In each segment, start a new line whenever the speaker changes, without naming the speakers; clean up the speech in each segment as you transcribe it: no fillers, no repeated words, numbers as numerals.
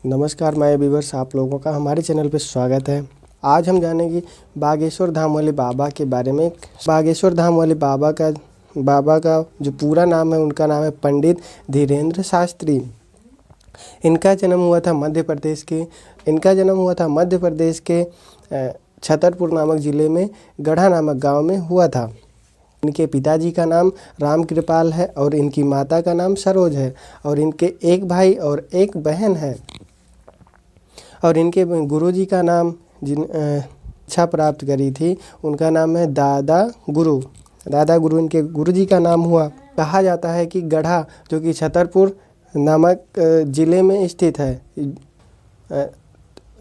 नमस्कार my viewers, आप लोगों का हमारे चैनल पे स्वागत है। आज हम जानेंगे बागेश्वर धाम वाले बाबा के बारे में। बागेश्वर धाम वाले बाबा का जो पूरा नाम है, उनका नाम है पंडित धीरेंद्र शास्त्री। इनका जन्म हुआ था मध्य प्रदेश के छतरपुर नामक ज़िले में गढ़ा नामक गांव में हुआ था। इनके पिताजी का नाम राम कृपाल है और इनकी माता का नाम सरोज है और इनके एक भाई और एक बहन है। और इनके गुरुजी का नाम जिन शिक्षा प्राप्त करी थी, उनका नाम है दादा गुरु इनके गुरुजी का नाम हुआ। कहा जाता है कि गढ़ा, जो कि छतरपुर नामक ज़िले में स्थित है,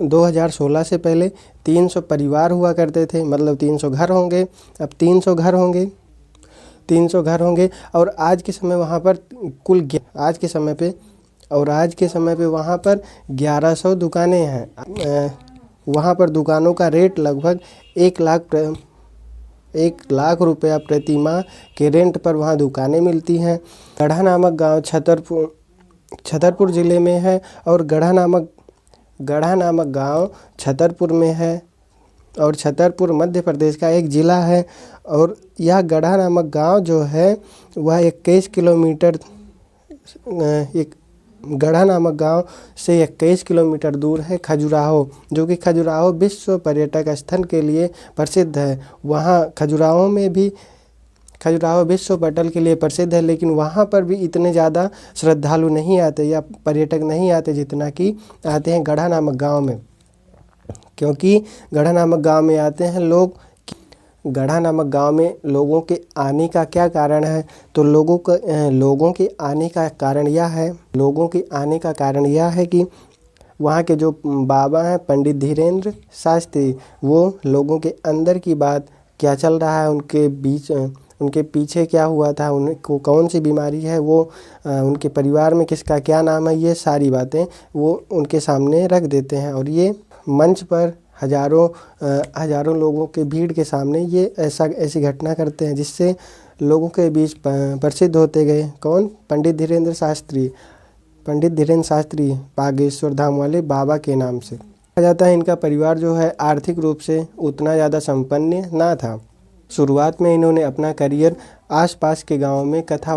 2016 से पहले 300 परिवार हुआ करते थे, मतलब 300 घर होंगे। अब 300 घर होंगे और आज के समय वहाँ पर आज के समय पे वहाँ पर 1100 दुकानें हैं। वहाँ पर दुकानों का रेट लगभग 1 लाख रुपया प्रति माह के रेंट पर वहाँ दुकानें मिलती हैं। गढ़ा नामक गांव छतरपुर ज़िले में है और गढ़ा नामक गांव छतरपुर में है और छतरपुर मध्य प्रदेश का एक ज़िला है। और यह गढ़ा नामक गांव जो है वह 21 किलोमीटर गढ़ा नामक गांव से 21 किलोमीटर दूर है खजुराहो, जो कि खजुराहो विश्व पर्यटक स्थल के लिए प्रसिद्ध है। वहाँ खजुराहो विश्व पटल के लिए प्रसिद्ध है, लेकिन वहाँ पर भी इतने ज़्यादा श्रद्धालु नहीं आते या पर्यटक नहीं आते जितना कि आते हैं गढ़ा नामक गांव में। क्योंकि गढ़ा नामक गांव में आते हैं लोग। गढ़ा नामक गांव में लोगों के आने का क्या कारण है? तो लोगों के आने का कारण यह है कि वहाँ के जो बाबा हैं पंडित धीरेंद्र शास्त्री, वो लोगों के अंदर की बात क्या चल रहा है, उनके पीछे क्या हुआ था, उनको कौन सी बीमारी है, वो उनके परिवार में किसका क्या नाम है, ये सारी बातें वो उनके सामने रख देते हैं। और ये मंच पर हजारों लोगों के भीड़ के सामने ये ऐसी घटना करते हैं, जिससे लोगों के बीच प्रसिद्ध होते गए। कौन? पंडित धीरेंद्र शास्त्री बागेश्वर धाम वाले बाबा के नाम से। कहा जाता है इनका परिवार जो है आर्थिक रूप से उतना ज़्यादा संपन्न ना था। शुरुआत में इन्होंने अपना करियर आसपास के गाँव में कथा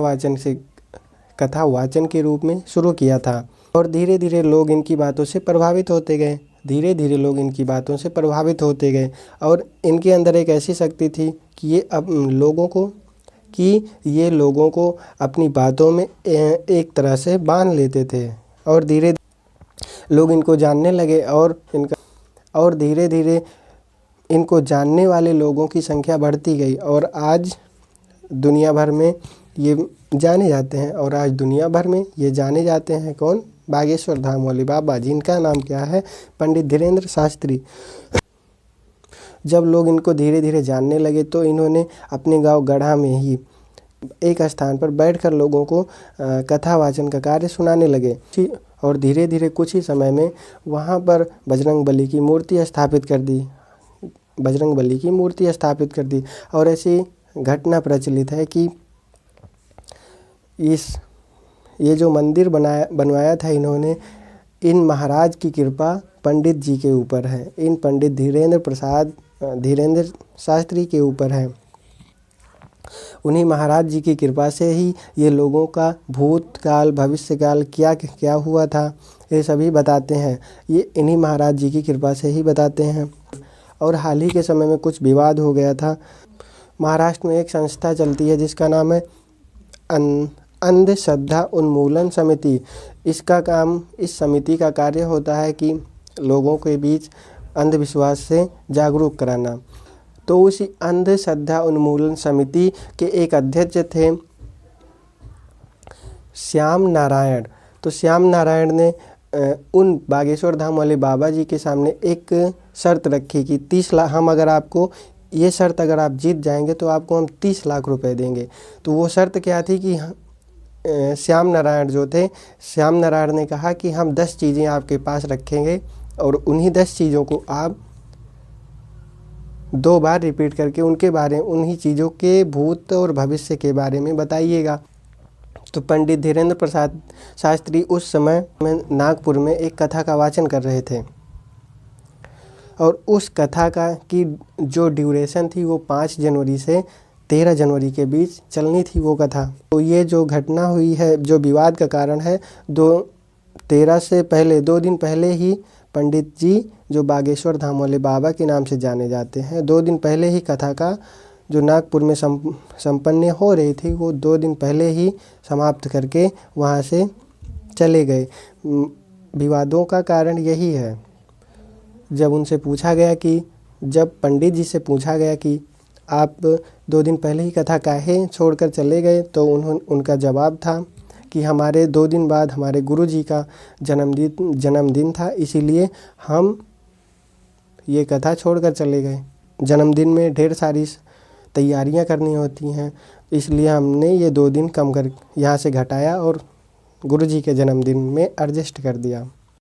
वाचन के रूप में शुरू किया था और धीरे धीरे लोग इनकी बातों से प्रभावित होते गए। और इनके अंदर एक ऐसी शक्ति थी कि ये लोगों को अपनी बातों में एक तरह से बांध लेते थे और धीरे धीरे लोग इनको जानने लगे और धीरे धीरे इनको जानने वाले लोगों की संख्या बढ़ती गई और आज दुनिया भर में ये जाने जाते हैं। कौन? बागेश्वर धाम वाले बाबा, जिनका नाम क्या है? पंडित धीरेंद्र शास्त्री। जब लोग इनको धीरे धीरे जानने लगे तो इन्होंने अपने गांव गढ़ा में ही एक स्थान पर बैठकर लोगों को कथा वाचन का कार्य सुनाने लगे और धीरे धीरे कुछ ही समय में वहां पर बजरंग बली की मूर्ति स्थापित कर दी। और ऐसी घटना प्रचलित है कि ये जो मंदिर बनवाया था इन्होंने, इन महाराज की कृपा पंडित जी के ऊपर है, इन पंडित धीरेंद्र शास्त्री के ऊपर है। उन्हीं महाराज जी की कृपा से ही ये लोगों का भूतकाल भविष्यकाल क्या हुआ था, ये सभी बताते हैं। ये इन्हीं महाराज जी की कृपा से ही बताते हैं। और हाल ही के समय में कुछ विवाद हो गया था। महाराष्ट्र में एक संस्था चलती है जिसका नाम है अंधश्रद्धा उन्मूलन समिति। इस समिति का कार्य होता है कि लोगों के बीच अंधविश्वास से जागरूक कराना। तो उसी अंधश्रद्धा उन्मूलन समिति के एक अध्यक्ष थे श्याम नारायण। तो श्याम नारायण ने उन बागेश्वर धाम वाले बाबा जी के सामने एक शर्त रखी कि 30 लाख अगर आप जीत जाएंगे तो आपको हम 30 लाख रुपए देंगे। तो वो शर्त क्या थी कि श्याम नारायण ने कहा कि हम 10 चीज़ें आपके पास रखेंगे और उन्हीं 10 चीज़ों को आप 2 बार रिपीट करके उन्हीं चीज़ों के भूत और भविष्य के बारे में बताइएगा। तो पंडित धीरेंद्र प्रसाद शास्त्री उस समय में नागपुर में एक कथा का वाचन कर रहे थे और उस कथा का की जो ड्यूरेशन थी वो 5 जनवरी से 13 जनवरी के बीच चलनी थी वो कथा। तो ये जो घटना हुई है, जो विवाद का कारण है, 13 से पहले 2 दिन पहले ही पंडित जी, जो बागेश्वर धाम वाले बाबा के नाम से जाने जाते हैं, 2 दिन पहले ही कथा का जो नागपुर में संपन्न हो रही थी वो 2 दिन पहले ही समाप्त करके वहाँ से चले गए। विवादों का कारण यही है। जब उनसे पूछा गया कि जब पंडित जी से पूछा गया कि आप 2 दिन पहले ही कथा काहे छोड़कर चले गए, तो उनका जवाब था कि हमारे 2 दिन बाद हमारे गुरुजी का जन्मदिन था, इसीलिए हम ये कथा छोड़कर चले गए। जन्मदिन में ढेर सारी तैयारियां करनी होती हैं, इसलिए हमने ये 2 दिन कम कर यहाँ से घटाया और गुरुजी के जन्मदिन में एडजस्ट कर दिया।